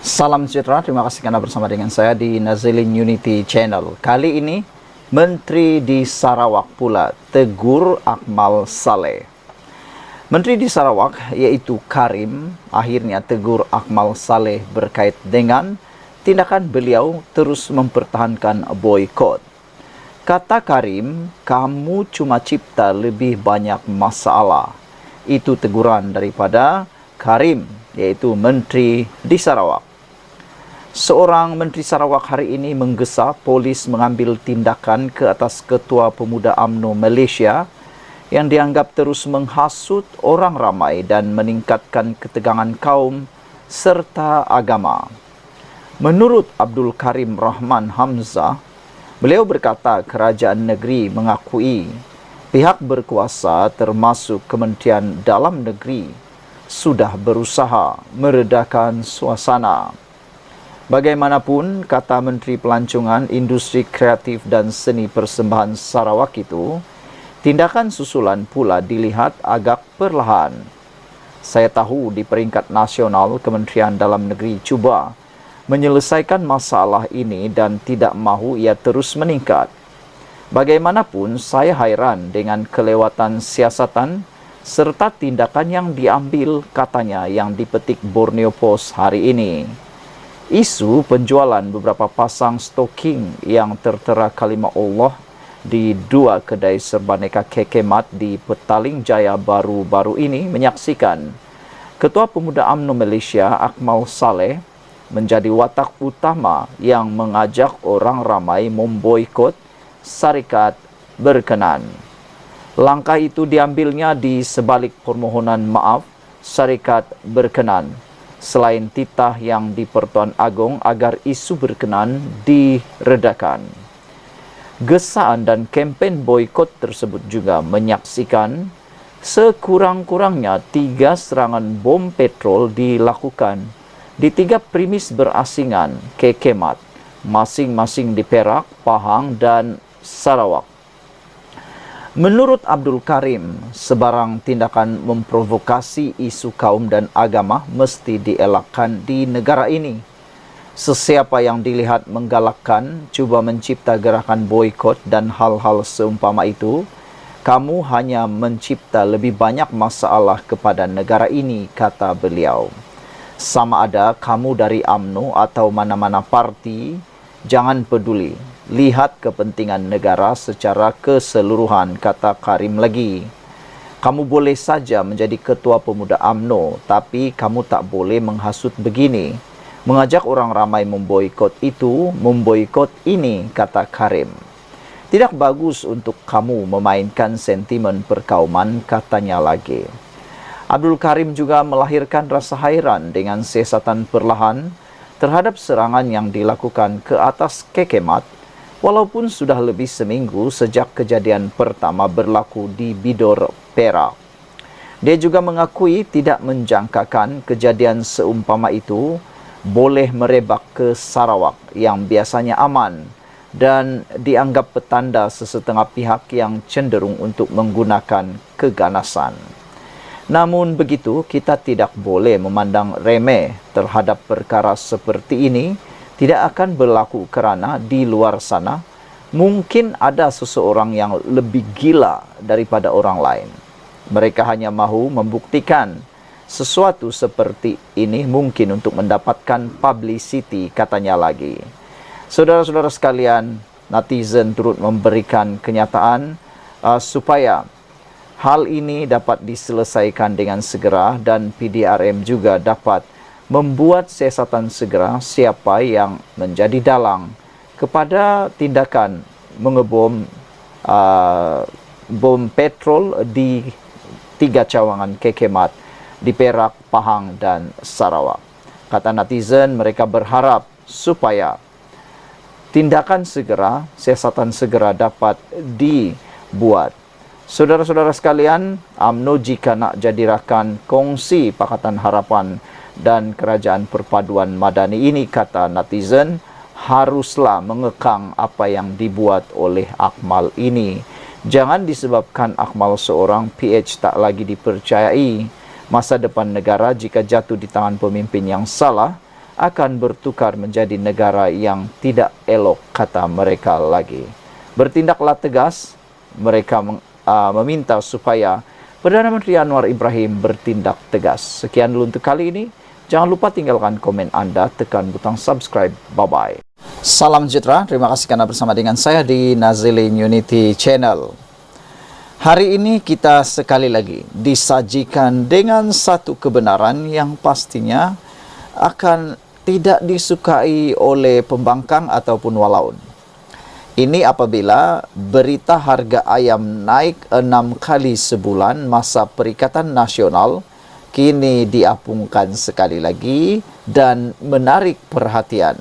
Salam sejahtera, terima kasih karena bersama dengan saya di Nazilin Unity Channel. Kali ini, Menteri di Sarawak pula tegur Akmal Saleh. Menteri di Sarawak, yaitu Karim, akhirnya tegur Akmal Saleh berkait dengan tindakan beliau terus mempertahankan boikot. Kata Karim, kamu cuma cipta lebih banyak masalah. Itu teguran daripada Karim, yaitu Menteri di Sarawak. Seorang Menteri Sarawak hari ini menggesa polis mengambil tindakan ke atas Ketua Pemuda UMNO Malaysia yang dianggap terus menghasut orang ramai dan meningkatkan ketegangan kaum serta agama. Menurut Abdul Karim Rahman Hamzah, beliau berkata kerajaan negeri mengakui pihak berkuasa termasuk Kementerian Dalam Negeri sudah berusaha meredakan suasana. Bagaimanapun, kata Menteri Pelancongan, Industri Kreatif dan Seni Persembahan Sarawak itu, tindakan susulan pula dilihat agak perlahan. Saya tahu di peringkat nasional Kementerian Dalam Negeri cuba menyelesaikan masalah ini dan tidak mahu ia terus meningkat. Bagaimanapun, saya hairan dengan kelewatan siasatan serta tindakan yang diambil, katanya, yang dipetik Borneo Post hari ini. Isu penjualan beberapa pasang stoking yang tertera kalimah Allah di dua kedai serbaneka kekemat di Petaling Jaya baru-baru ini menyaksikan Ketua Pemuda UMNO Malaysia Akmal Saleh menjadi watak utama yang mengajak orang ramai memboikot syarikat berkenan. Langkah itu diambilnya di sebalik permohonan maaf syarikat berkenan, selain titah yang di Pertuan Agong agar isu berkenan diredakan. Gesaan dan kempen boikot tersebut juga menyaksikan sekurang-kurangnya 3 serangan bom petrol dilakukan di 3 premis berasingan kekemat, masing-masing di Perak, Pahang dan Sarawak. Menurut Abdul Karim, sebarang tindakan memprovokasi isu kaum dan agama mesti dielakkan di negara ini. Sesiapa yang dilihat menggalakkan, cuba mencipta gerakan boikot dan hal-hal seumpama itu, kamu hanya mencipta lebih banyak masalah kepada negara ini, kata beliau. Sama ada kamu dari UMNO atau mana-mana parti, jangan peduli. Lihat kepentingan negara secara keseluruhan, kata Karim lagi. Kamu boleh saja menjadi Ketua Pemuda UMNO, tapi kamu tak boleh menghasut begini. Mengajak orang ramai memboikot itu, memboikot ini, kata Karim. Tidak bagus untuk kamu memainkan sentimen perkauman, katanya lagi. Abdul Karim juga melahirkan rasa hairan dengan siasatan perlahan terhadap serangan yang dilakukan ke atas kekemat, walaupun sudah lebih seminggu sejak kejadian pertama berlaku di Bidor, Perak. Dia juga mengakui tidak menjangkakan kejadian seumpama itu boleh merebak ke Sarawak yang biasanya aman dan dianggap petanda sesetengah pihak yang cenderung untuk menggunakan keganasan. Namun begitu, kita tidak boleh memandang remeh terhadap perkara seperti ini. Tidak akan berlaku kerana di luar sana mungkin ada seseorang yang lebih gila daripada orang lain. Mereka hanya mahu membuktikan sesuatu seperti ini mungkin untuk mendapatkan publicity, katanya lagi. Saudara-saudara sekalian, netizen turut memberikan kenyataan supaya hal ini dapat diselesaikan dengan segera dan PDRM juga dapat membuat siasatan segera siapa yang menjadi dalang kepada tindakan mengebom bom petrol di 3 cawangan kekemat di Perak, Pahang dan Sarawak. Kata netizen, mereka berharap supaya tindakan segera, siasatan segera dapat dibuat. Saudara-saudara sekalian, UMNO jika nak jadi rakan kongsi Pakatan Harapan dan Kerajaan Perpaduan Madani ini, kata netizen, haruslah mengekang apa yang dibuat oleh Akmal ini. Jangan disebabkan Akmal seorang PH tak lagi dipercayai. Masa depan negara jika jatuh di tangan pemimpin yang salah akan bertukar menjadi negara yang tidak elok, kata mereka lagi. Bertindaklah tegas, mereka meminta supaya Perdana Menteri Anwar Ibrahim bertindak tegas. Sekian dulu untuk kali ini. Jangan lupa tinggalkan komen Anda, tekan butang subscribe. Bye-bye. Salam sejahtera, terima kasih karena bersama dengan saya di Nazilin Unity Channel. Hari ini kita sekali lagi disajikan dengan satu kebenaran yang pastinya akan tidak disukai oleh pembangkang ataupun walaun. Ini apabila berita harga ayam naik 6 kali sebulan masa Perikatan Nasional kini diapungkan sekali lagi dan menarik perhatian.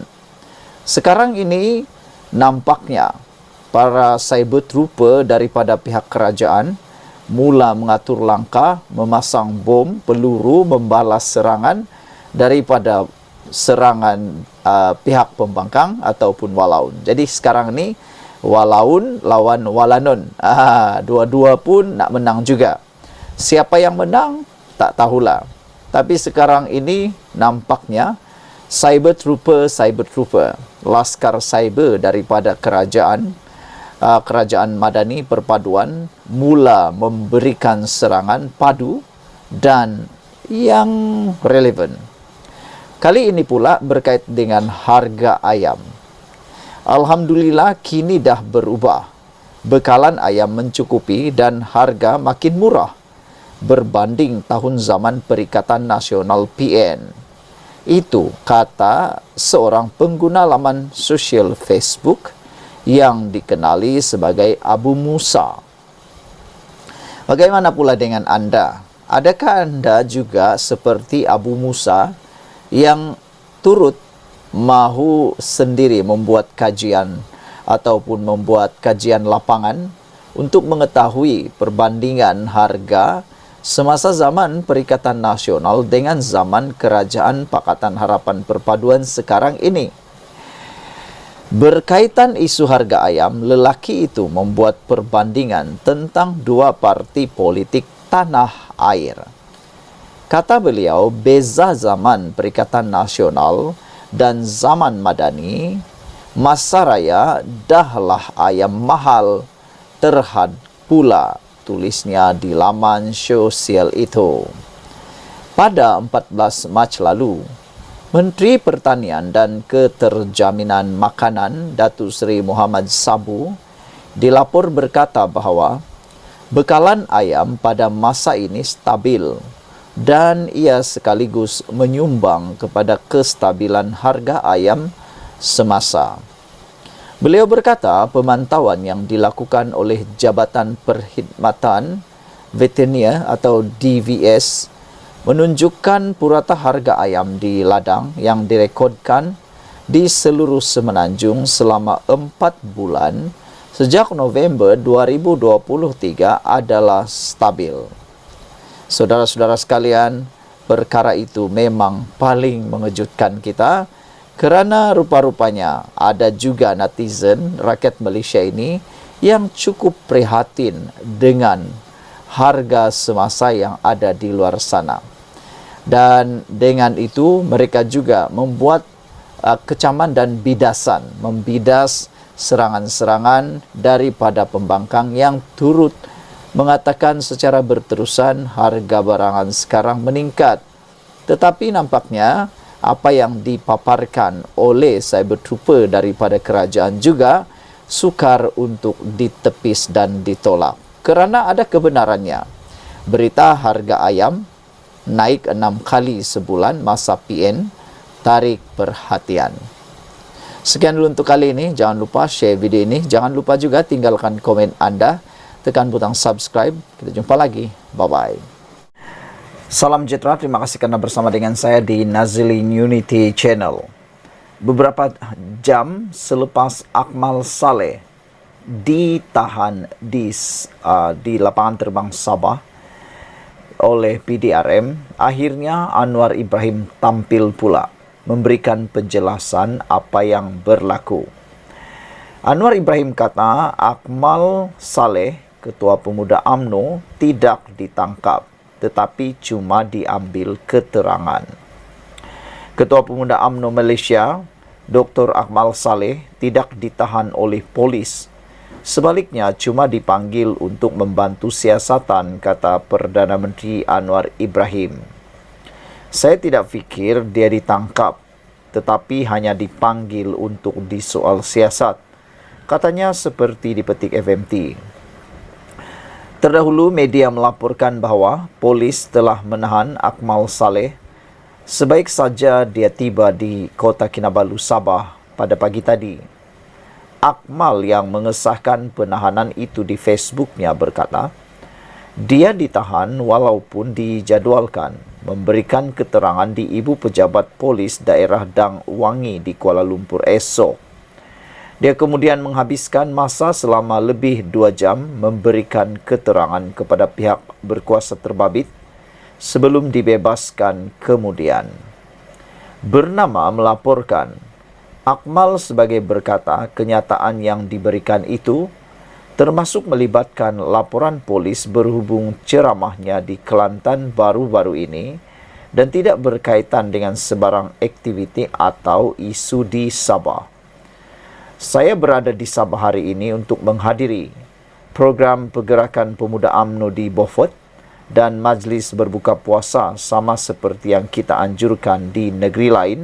Sekarang ini nampaknya para cyber trooper daripada pihak kerajaan mula mengatur langkah memasang bom, peluru, membalas serangan daripada serangan pihak pembangkang ataupun walaun. Jadi sekarang ni walaun lawan walanon. Dua-dua pun nak menang juga. Siapa yang menang? Tak tahulah. Tapi sekarang ini nampaknya cyber trooper, laskar cyber daripada kerajaan Madani Perpaduan mula memberikan serangan padu dan yang relevan. Kali ini pula berkait dengan harga ayam. Alhamdulillah kini dah berubah. Bekalan ayam mencukupi dan harga makin murah berbanding tahun zaman Perikatan Nasional PN. Itu kata seorang pengguna laman sosial Facebook yang dikenali sebagai Abu Musa. Bagaimana pula dengan Anda? Adakah Anda juga seperti Abu Musa yang turut mahu sendiri membuat kajian ataupun membuat kajian lapangan untuk mengetahui perbandingan harga semasa zaman Perikatan Nasional dengan zaman Kerajaan Pakatan Harapan Perpaduan sekarang ini? Berkaitan isu harga ayam, lelaki itu membuat perbandingan tentang dua parti politik tanah air. Kata beliau, beza zaman Perikatan Nasional dan zaman Madani, masa raya dahlah ayam mahal terhad pula, tulisnya di laman sosial itu. Pada 14 Mac lalu, Menteri Pertanian dan Keterjaminan Makanan Datuk Seri Muhammad Sabu dilapor berkata bahawa bekalan ayam pada masa ini stabil dan ia sekaligus menyumbang kepada kestabilan harga ayam semasa. Beliau berkata pemantauan yang dilakukan oleh Jabatan Perkhidmatan Veteriner atau DVS menunjukkan purata harga ayam di ladang yang direkodkan di seluruh Semenanjung selama 4 bulan sejak November 2023 adalah stabil. Saudara-saudara sekalian, perkara itu memang paling mengejutkan kita kerana rupa-rupanya ada juga netizen rakyat Malaysia ini yang cukup prihatin dengan harga semasa yang ada di luar sana. Dan dengan itu mereka juga membuat kecaman dan bidasan, membidas serangan-serangan daripada pembangkang yang turut mengatakan secara berterusan harga barangan sekarang meningkat. Tetapi nampaknya apa yang dipaparkan oleh cyber trooper daripada kerajaan juga sukar untuk ditepis dan ditolak. Kerana ada kebenarannya. Berita harga ayam naik 6 kali sebulan masa PN tarik perhatian. Sekian dulu untuk kali ini. Jangan lupa share video ini. Jangan lupa juga tinggalkan komen Anda. Tekan butang subscribe. Kita jumpa lagi. Bye-bye. Salam sejahtera. Terima kasih karena bersama dengan saya di Nazilin Unity Channel. Beberapa jam selepas Akmal Saleh ditahan di lapangan terbang Sabah oleh PDRM, akhirnya Anwar Ibrahim tampil pula memberikan penjelasan apa yang berlaku. Anwar Ibrahim kata Akmal Saleh, Ketua Pemuda UMNO, tidak ditangkap tetapi cuma diambil keterangan. Ketua Pemuda UMNO Malaysia, Dr. Akmal Saleh, tidak ditahan oleh polis. Sebaliknya, cuma dipanggil untuk membantu siasatan, kata Perdana Menteri Anwar Ibrahim. Saya tidak fikir dia ditangkap, tetapi hanya dipanggil untuk disoal siasat, katanya seperti dipetik FMT. Terdahulu, media melaporkan bahawa polis telah menahan Akmal Saleh. Sebaik saja dia tiba di Kota Kinabalu, Sabah pada pagi tadi. Akmal yang mengesahkan penahanan itu di Facebooknya berkata, dia ditahan walaupun dijadualkan memberikan keterangan di Ibu Pejabat Polis Daerah Dang Wangi di Kuala Lumpur esok. Dia kemudian menghabiskan masa selama lebih 2 jam memberikan keterangan kepada pihak berkuasa terbabit sebelum dibebaskan kemudian. Bernama melaporkan, Akmal sebagai berkata kenyataan yang diberikan itu termasuk melibatkan laporan polis berhubung ceramahnya di Kelantan baru-baru ini dan tidak berkaitan dengan sebarang aktiviti atau isu di Sabah. Saya berada di Sabah hari ini untuk menghadiri program Pergerakan Pemuda UMNO di Beaufort dan majlis berbuka puasa sama seperti yang kita anjurkan di negeri lain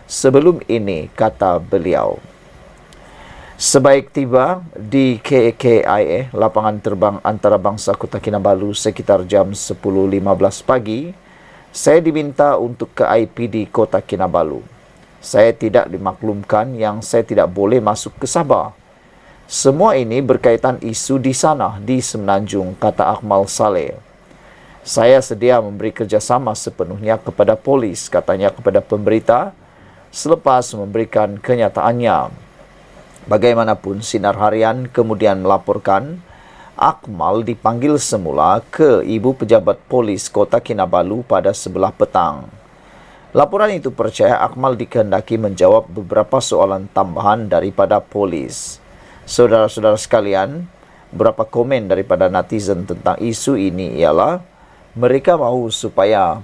sebelum ini, kata beliau. Sebaik tiba di KKIA, lapangan terbang antarabangsa Kota Kinabalu sekitar jam 10.15 pagi, saya diminta untuk ke IPD Kota Kinabalu. Saya tidak dimaklumkan yang saya tidak boleh masuk ke Sabah. Semua ini berkaitan isu di sana, di Semenanjung, kata Akmal Saleh. Saya sedia memberi kerjasama sepenuhnya kepada polis, katanya kepada pemberita, selepas memberikan kenyataannya. Bagaimanapun, Sinar Harian kemudian melaporkan, Akmal dipanggil semula ke Ibu Pejabat Polis Kota Kinabalu pada sebelah petang. Laporan itu percaya Akmal dikehendaki menjawab beberapa soalan tambahan daripada polis. Saudara-saudara sekalian, beberapa komen daripada netizen tentang isu ini ialah mereka mahu supaya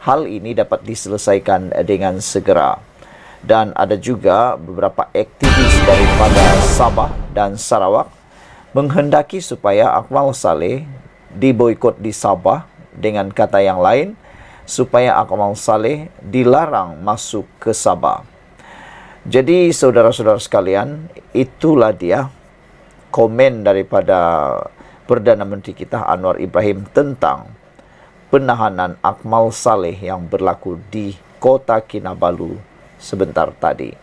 hal ini dapat diselesaikan dengan segera. Dan ada juga beberapa aktivis daripada Sabah dan Sarawak menghendaki supaya Akmal Saleh diboikot di Sabah, dengan kata yang lain, supaya Akmal Saleh dilarang masuk ke Sabah. Jadi saudara-saudara sekalian, itulah dia komen daripada Perdana Menteri kita Anwar Ibrahim tentang penahanan Akmal Saleh yang berlaku di Kota Kinabalu sebentar tadi.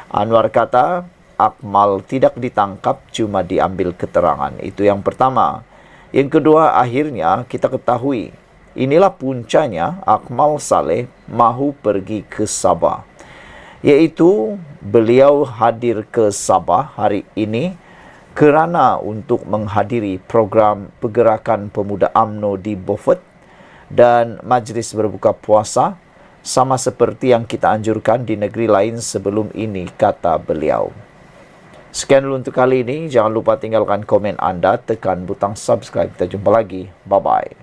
Anwar kata Akmal tidak ditangkap, cuma diambil keterangan. Itu yang pertama. Yang kedua, akhirnya kita ketahui inilah puncanya Akmal Saleh mahu pergi ke Sabah, iaitu beliau hadir ke Sabah hari ini kerana untuk menghadiri program Pergerakan Pemuda UMNO di Beaufort dan majlis berbuka puasa sama seperti yang kita anjurkan di negeri lain sebelum ini, kata beliau. Sekian dulu untuk kali ini. Jangan lupa tinggalkan komen anda, tekan butang subscribe. Kita jumpa lagi. Bye-bye.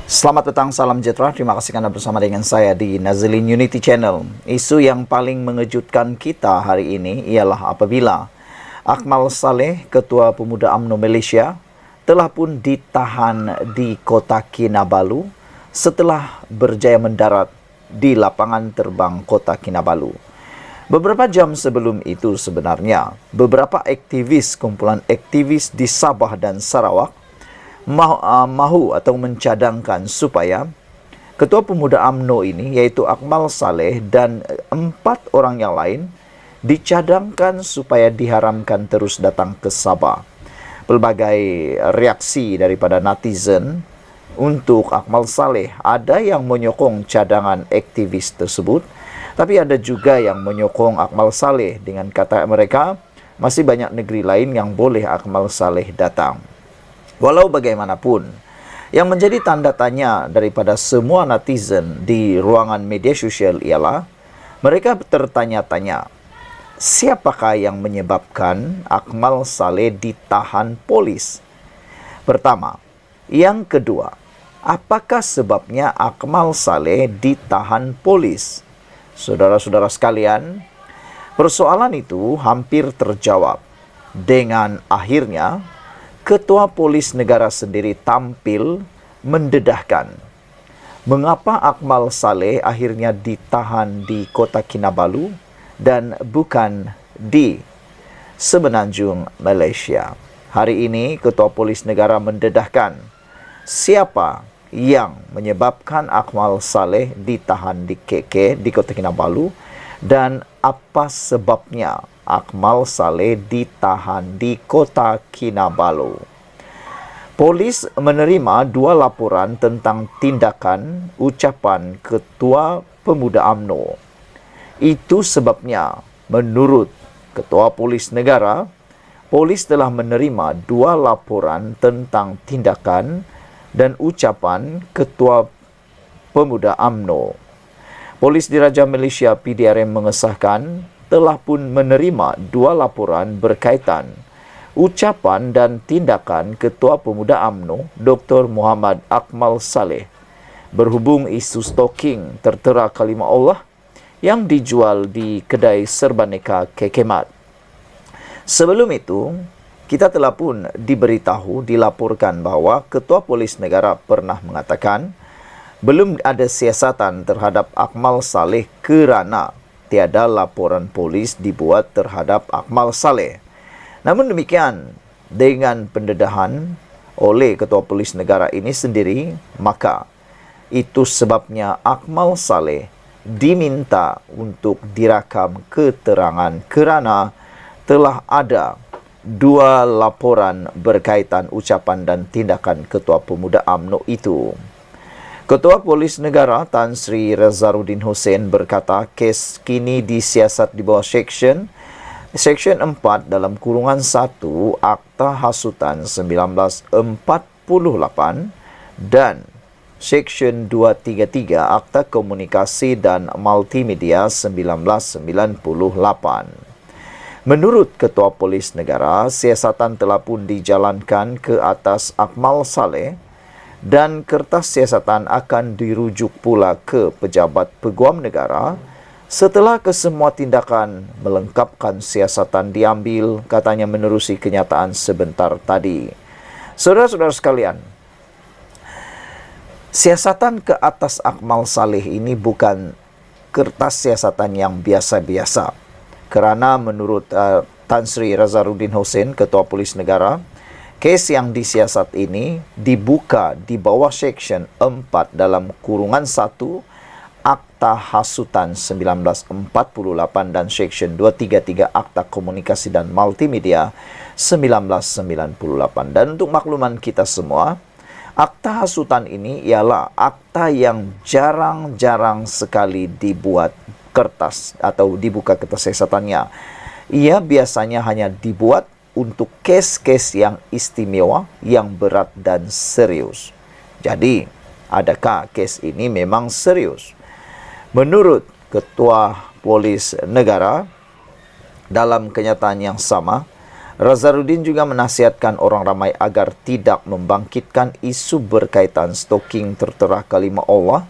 Selamat petang, salam sejahtera. Terima kasih Anda bersama dengan saya di Nazilin Unity Channel. Isu yang paling mengejutkan kita hari ini ialah apabila Akmal Saleh, Ketua Pemuda UMNO Malaysia, telah pun ditahan di Kota Kinabalu setelah berjaya mendarat di lapangan terbang Kota Kinabalu. Beberapa jam sebelum itu sebenarnya, beberapa aktivis, kumpulan aktivis di Sabah dan Sarawak mahu atau mencadangkan supaya Ketua Pemuda UMNO ini, yaitu Akmal Saleh dan 4 orang yang lain, dicadangkan supaya diharamkan terus datang ke Sabah. Pelbagai reaksi daripada netizen untuk Akmal Saleh. Ada yang menyokong cadangan aktivis tersebut, tapi ada juga yang menyokong Akmal Saleh dengan kata mereka, masih banyak negeri lain yang boleh Akmal Saleh datang. Walau bagaimanapun, yang menjadi tanda tanya daripada semua netizen di ruangan media sosial ialah mereka tertanya-tanya, siapakah yang menyebabkan Akmal Saleh ditahan polis? Pertama. Yang kedua, apakah sebabnya Akmal Saleh ditahan polis? Saudara-saudara sekalian, persoalan itu hampir terjawab dengan akhirnya Ketua Polis Negara sendiri tampil mendedahkan mengapa Akmal Saleh akhirnya ditahan di Kota Kinabalu dan bukan di Semenanjung, Malaysia. Hari ini Ketua Polis Negara mendedahkan siapa yang menyebabkan Akmal Saleh ditahan di KK di Kota Kinabalu dan apa sebabnya Akmal Saleh ditahan di Kota Kinabalu. Polis menerima 2 laporan tentang tindakan ucapan Ketua Pemuda UMNO. Itu sebabnya menurut Ketua Polis Negara, polis telah menerima 2 laporan tentang tindakan dan ucapan Ketua Pemuda UMNO. Polis Diraja Malaysia PDRM mengesahkan telah pun menerima 2 laporan berkaitan ucapan dan tindakan Ketua Pemuda UMNO Dr. Muhammad Akmal Saleh berhubung isu stalking tertera kalimah Allah yang dijual di kedai serbaneka Kekemat. Sebelum itu, kita telah pun dilaporkan bahawa Ketua Polis Negara pernah mengatakan belum ada siasatan terhadap Akmal Saleh kerana tiada laporan polis dibuat terhadap Akmal Saleh. Namun demikian, dengan pendedahan oleh Ketua Polis Negara ini sendiri, maka itu sebabnya Akmal Saleh diminta untuk dirakam keterangan kerana telah ada 2 laporan berkaitan ucapan dan tindakan Ketua Pemuda UMNO itu. Ketua Polis Negara Tan Sri Razarudin Hussein berkata kes kini disiasat di bawah Seksyen 4 dalam kurungan 1 Akta Hasutan 1948 dan Seksyen 233 Akta Komunikasi dan Multimedia 1998. Menurut Ketua Polis Negara, siasatan telah pun dijalankan ke atas Akmal Saleh dan kertas siasatan akan dirujuk pula ke pejabat peguam negara setelah kesemua tindakan melengkapkan siasatan diambil, katanya menerusi kenyataan sebentar tadi. Saudara-saudara sekalian, siasatan ke atas Akmal Saleh ini bukan kertas siasatan yang biasa-biasa. Kerana menurut Tan Sri Razarudin Hussein, Ketua Polis Negara, kes yang disiasat ini dibuka di bawah Seksyen 4 dalam kurungan 1 Akta Hasutan 1948 dan Seksyen 233 Akta Komunikasi dan Multimedia 1998. Dan untuk makluman kita semua, Akta Hasutan ini ialah akta yang jarang-jarang sekali dibuat kertas atau dibuka kertas siasatannya. Ia biasanya hanya dibuat untuk kes-kes yang istimewa, yang berat dan serius. Jadi, adakah kes ini memang serius? Menurut Ketua Polis Negara, dalam kenyataan yang sama, Razarudin juga menasihatkan orang ramai agar tidak membangkitkan isu berkaitan stalking tertera kalimah Allah,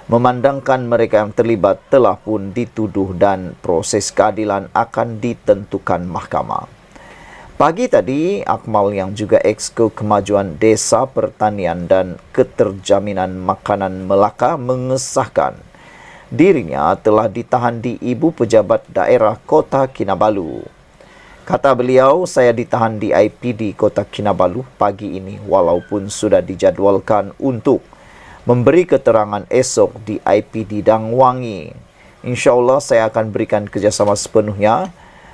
memandangkan mereka yang terlibat telah pun dituduh dan proses keadilan akan ditentukan mahkamah. Pagi tadi, Akmal yang juga Exco Kemajuan Desa Pertanian dan Keterjaminan Makanan Melaka mengesahkan dirinya telah ditahan di Ibu Pejabat Daerah Kota Kinabalu. Kata beliau, saya ditahan di IPD Kota Kinabalu pagi ini walaupun sudah dijadualkan untuk memberi keterangan esok di IPD Dangwangi. InsyaAllah saya akan berikan kerjasama sepenuhnya.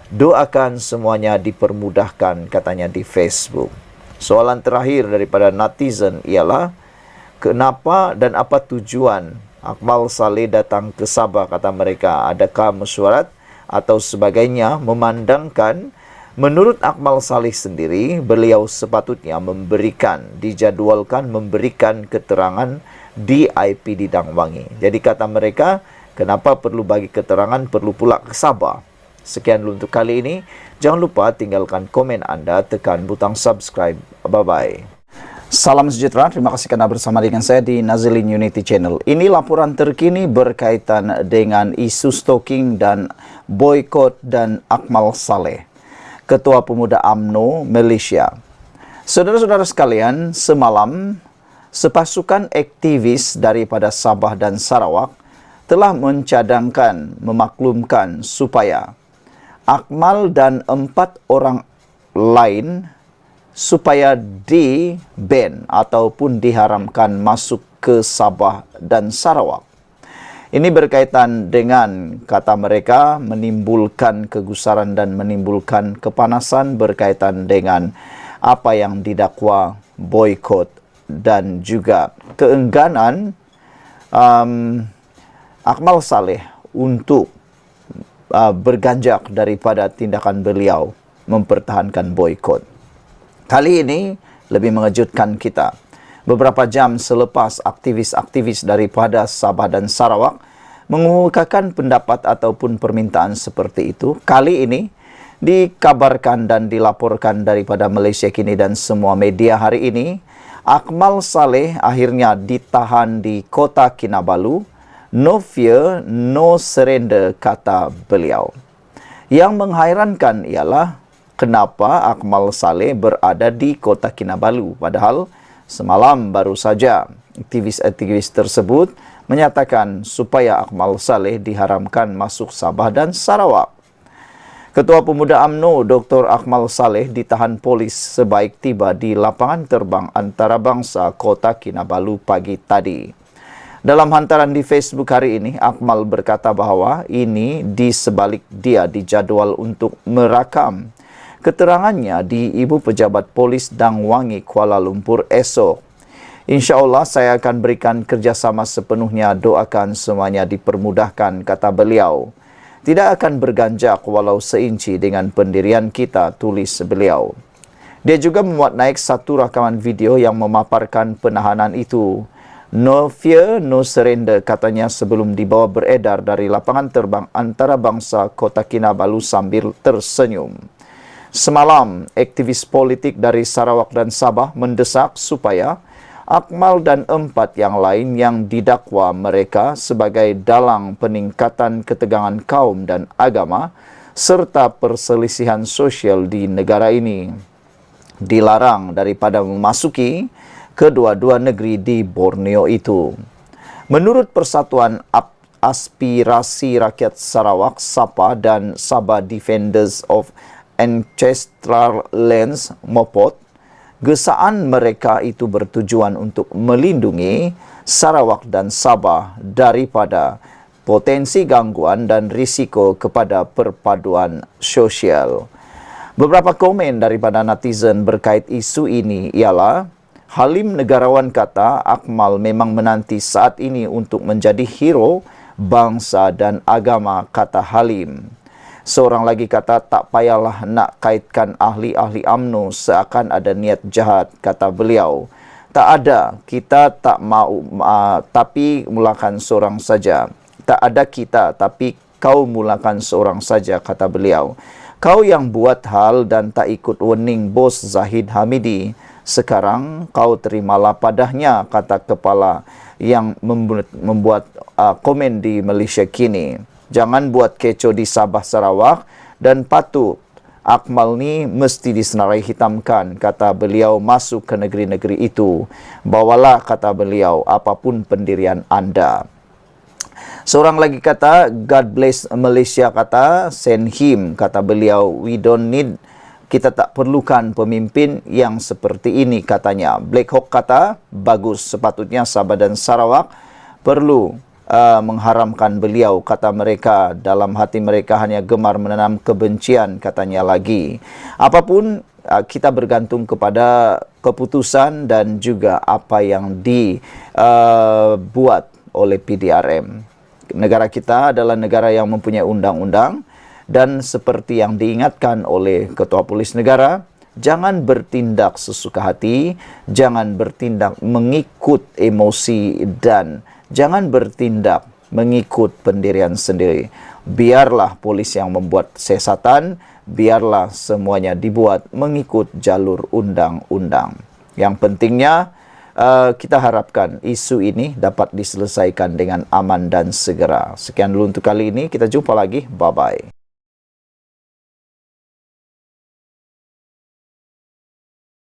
Doakan semuanya dipermudahkan, katanya di Facebook. Soalan terakhir daripada netizen ialah, kenapa dan apa tujuan Akmal Saleh datang ke Sabah, kata mereka. Adakah mesyuarat atau sebagainya, memandangkan menurut Akmal Saleh sendiri, beliau sepatutnya dijadualkan memberikan keterangan di IPD Dangwangi. Jadi kata mereka, kenapa perlu bagi keterangan, perlu pula ke Sabah. Sekian dulu untuk kali ini. Jangan lupa tinggalkan komen anda, tekan butang subscribe. Bye-bye. Salam sejahtera, terima kasih karena bersama dengan saya di Nazilin Unity Channel. Ini laporan terkini berkaitan dengan isu stalking dan boykot dan Akmal Saleh, Ketua Pemuda UMNO Malaysia. Saudara-saudara sekalian, semalam sepasukan aktivis daripada Sabah dan Sarawak telah mencadangkan, memaklumkan supaya Akmal dan 4 orang lain supaya di-ban ataupun diharamkan masuk ke Sabah dan Sarawak. Ini berkaitan dengan, kata mereka, menimbulkan kegusaran dan menimbulkan kepanasan berkaitan dengan apa yang didakwa boykot dan juga keengganan Akmal Saleh untuk berganjak daripada tindakan beliau mempertahankan boykot. Kali ini lebih mengejutkan kita. Beberapa jam selepas aktivis-aktivis daripada Sabah dan Sarawak mengemukakan pendapat ataupun permintaan seperti itu, kali ini dikabarkan dan dilaporkan daripada Malaysia Kini dan semua media hari ini, Akmal Saleh akhirnya ditahan di Kota Kinabalu. No fear, no surrender, kata beliau. Yang menghairankan ialah kenapa Akmal Saleh berada di Kota Kinabalu, padahal semalam baru saja aktivis-aktivis tersebut menyatakan supaya Akmal Saleh diharamkan masuk Sabah dan Sarawak. Ketua Pemuda UMNO Dr. Akmal Saleh ditahan polis sebaik tiba di lapangan terbang antarabangsa Kota Kinabalu pagi tadi. Dalam hantaran di Facebook hari ini, Akmal berkata bahawa ini di sebalik dia dijadual untuk merakam keterangannya di Ibu Pejabat Polis Dang Wangi, Kuala Lumpur esok. InsyaAllah saya akan berikan kerjasama sepenuhnya, doakan semuanya dipermudahkan, kata beliau. Tidak akan berganjak walau seinci dengan pendirian kita, tulis beliau. Dia juga memuat naik satu rakaman video yang memaparkan penahanan itu. No fear, no surrender, katanya sebelum dibawa beredar dari lapangan terbang antarabangsa Kota Kinabalu sambil tersenyum. Semalam, aktivis politik dari Sarawak dan Sabah mendesak supaya Akmal dan 4 yang lain yang didakwa mereka sebagai dalang peningkatan ketegangan kaum dan agama serta perselisihan sosial di negara ini dilarang daripada memasuki kedua-dua negeri di Borneo itu. Menurut Persatuan Aspirasi Rakyat Sarawak, SAPA dan Sabah Defenders of Ancestral Lands, MOPOT, gesaan mereka itu bertujuan untuk melindungi Sarawak dan Sabah daripada potensi gangguan dan risiko kepada perpaduan sosial. Beberapa komen daripada netizen berkait isu ini ialah, Halim negarawan kata Akmal memang menanti saat ini untuk menjadi hero bangsa dan agama, kata Halim. Seorang lagi kata, tak payahlah nak kaitkan ahli-ahli UMNO seakan ada niat jahat, kata beliau. Tak ada, kita tak mau, tapi mulakan seorang saja. Tak ada kita, tapi kau mulakan seorang saja, kata beliau. Kau yang buat hal dan tak ikut warning bos Zahid Hamidi. Sekarang kau terimalah padahnya, kata kepala yang membuat komen di Malaysia Kini. Jangan buat kecoh di Sabah Sarawak dan patut Akmal ni mesti disenarai hitamkan, kata beliau masuk ke negeri-negeri itu. Bawalah, kata beliau, apapun pendirian anda. Seorang lagi kata, God bless Malaysia, kata, send him, kata beliau, we don't need, kita tak perlukan pemimpin yang seperti ini, katanya. Black Hawk kata, bagus, sepatutnya Sabah dan Sarawak perlu mengharamkan beliau, kata mereka. Dalam hati mereka hanya gemar menanam kebencian, katanya lagi. Apapun, kita bergantung kepada keputusan dan juga apa yang dibuat oleh PDRM. Negara kita adalah negara yang mempunyai undang-undang, dan seperti yang diingatkan oleh Ketua Polis Negara, jangan bertindak sesuka hati, jangan bertindak mengikut emosi, dan jangan bertindak mengikut pendirian sendiri. Biarlah polis yang membuat siasatan, biarlah semuanya dibuat mengikut jalur undang-undang. Yang pentingnya kita harapkan isu ini dapat diselesaikan dengan aman dan segera. Sekian dulu untuk kali ini, kita jumpa lagi. Bye-bye.